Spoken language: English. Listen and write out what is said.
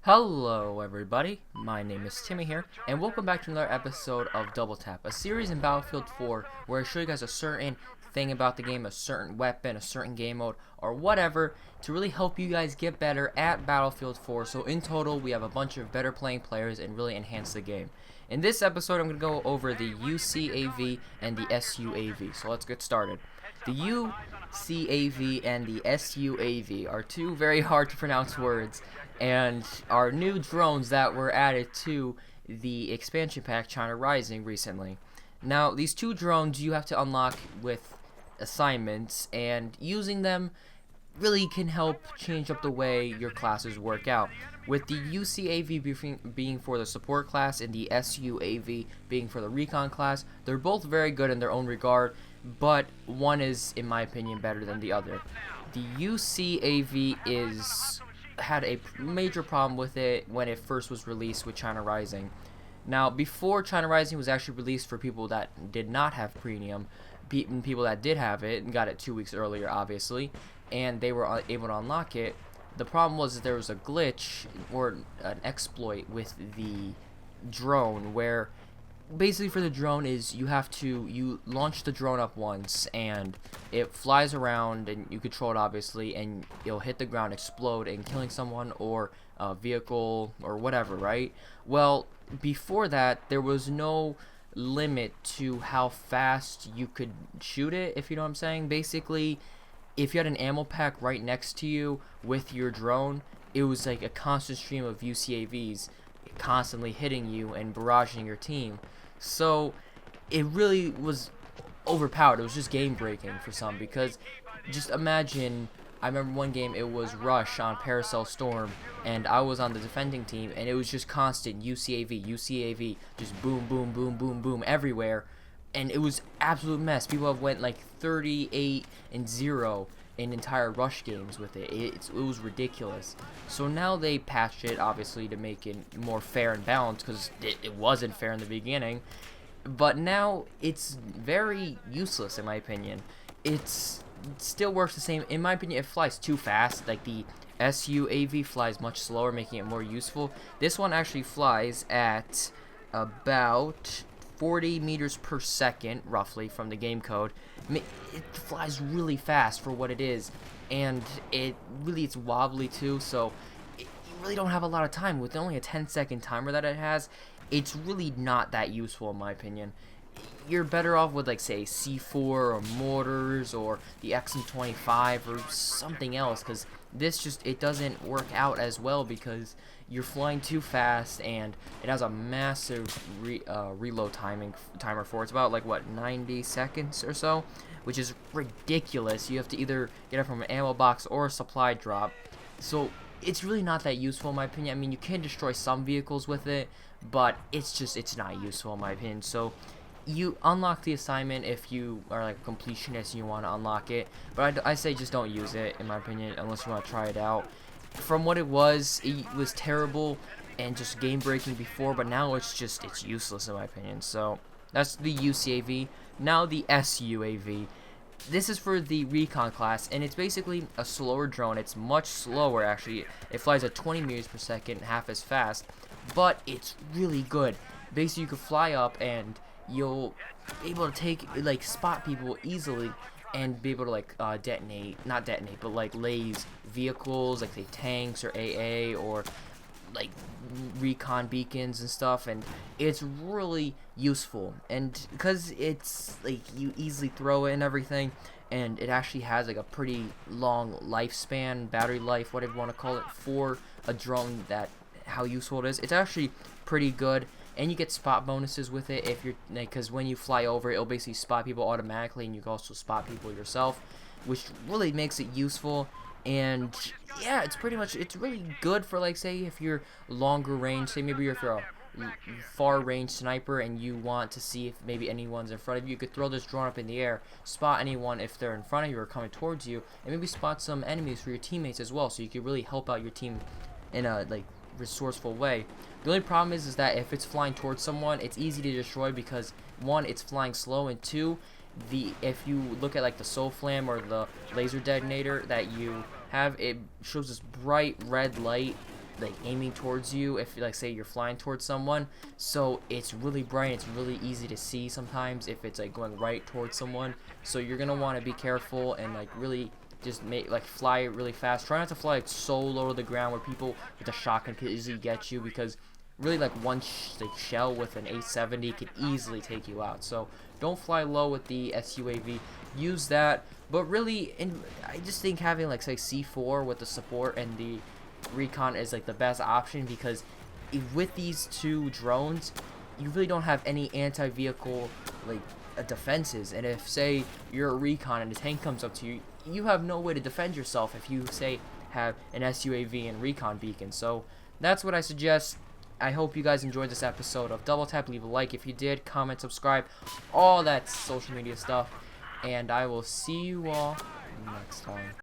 Hello everybody, my name is Timmy here, and welcome back to another episode of Double Tap, a series in Battlefield 4 where I show you guys a certain thing about the game, a certain weapon, a certain game mode, or whatever, to really help you guys get better at Battlefield 4, so in total we have a bunch of better playing players and really enhance the game. In this episode I'm going to go over the UCAV and the SUAV, so let's get started. The UCAV and the SUAV are two very hard to pronounce words, and are new drones that were added to the expansion pack China Rising recently. Now, these two drones you have to unlock with assignments, and using them really can help change up the way your classes work out. With the UCAV being for the support class and the SUAV being for the recon class, they're both very good in their own regard, but one is, in my opinion, better than the other. The UCAV had a major problem with it when it first was released with China Rising. Now, before China Rising was actually released for people that did not have premium, people that did have it and got it 2 weeks earlier, obviously, and they were able to unlock it, the problem was that there was a glitch or an exploit with the drone where basically for the drone is you launch the drone up once and it flies around and you control it obviously, and it'll hit the ground, explode, and killing someone or a vehicle or whatever, right? Well, before that there was no limit to how fast you could shoot it, if you know what I'm saying. Basically, if you had an ammo pack right next to you with your drone, it was like a constant stream of UCAVs constantly hitting you and barraging your team. So it really was overpowered. It was just game breaking for some, because just imagine, I remember one game, it was Rush on Paracel Storm, and I was on the defending team, and it was just constant UCAV, just boom, boom, boom, boom, boom everywhere, and it was absolute mess. People have went like 38-0 in entire Rush games with it. It was ridiculous. So now they patched it, obviously, to make it more fair and balanced, because it wasn't fair in the beginning. But now it's very useless, in my opinion. It still works the same. In my opinion, it flies too fast. Like the SUAV flies much slower, making it more useful. This one actually flies at about 40 meters per second, roughly, from the game code. It flies really fast for what it is, and it's wobbly too, so you really don't have a lot of time. With only a 10-second timer that it has, it's really not that useful, in my opinion. You're better off with, like, say, C4 or mortars or the XM25 or something else, because this it doesn't work out as well, because you're flying too fast, and it has a massive reload timer for it. It's about, like, what, 90 seconds or so, which is ridiculous. You have to either get it from an ammo box or a supply drop, so it's really not that useful, in my opinion. I mean, you can destroy some vehicles with it, but it's not useful, in my opinion. So you unlock the assignment if you are like a completionist and you want to unlock it, but I say just don't use it, in my opinion, unless you want to try it out. From what it was terrible and just game breaking before, but now it's useless, in my opinion. So that's the UCAV. Now the SUAV. This is for the recon class, and it's basically a slower drone. It's much slower, actually. It flies at 20 meters per second, half as fast, but it's really good. Basically, you can fly up and you'll be able to spot people easily and be able to not detonate, but like laze vehicles, like say tanks or AA or like recon beacons and stuff, and it's really useful. And because it's like you easily throw it and everything, and it actually has like a pretty long lifespan, battery life, whatever you want to call it, for a drone, that how useful it is. It's actually pretty good. And you get spot bonuses with it if you're, because when you fly over, it'll basically spot people automatically, and you can also spot people yourself, which really makes it useful. And yeah, it's really good for, like, say if you're longer range, say maybe if you're a far range sniper and you want to see if maybe anyone's in front of you, you could throw this drone up in the air, spot anyone if they're in front of you or coming towards you, and maybe spot some enemies for your teammates as well, so you could really help out your team in a resourceful way. The only problem is that if it's flying towards someone, it's easy to destroy, because one, it's flying slow, and two, if you look at like the soul flam or the laser detonator that you have, it shows this bright red light like aiming towards you, if like say you're flying towards someone, so it's really bright, it's really easy to see sometimes if it's like going right towards someone. So you're gonna want to be careful and like really just make like fly really fast. Try not to fly like so low to the ground where people with a shotgun can easily get you, because really like one like shell with an 870 can easily take you out. So don't fly low with the SUAV. Use that, but really, I just think having like say C4 with the support and the recon is like the best option, because with these two drones, you really don't have any anti-vehicle like defenses. And if say you're a recon and a tank comes up to you, you have no way to defend yourself if you say have an SUAV and recon beacon. So that's what I suggest. I hope you guys enjoyed this episode of Double Tap. Leave a like if you did, comment, subscribe, all that social media stuff, and I will see you all next time.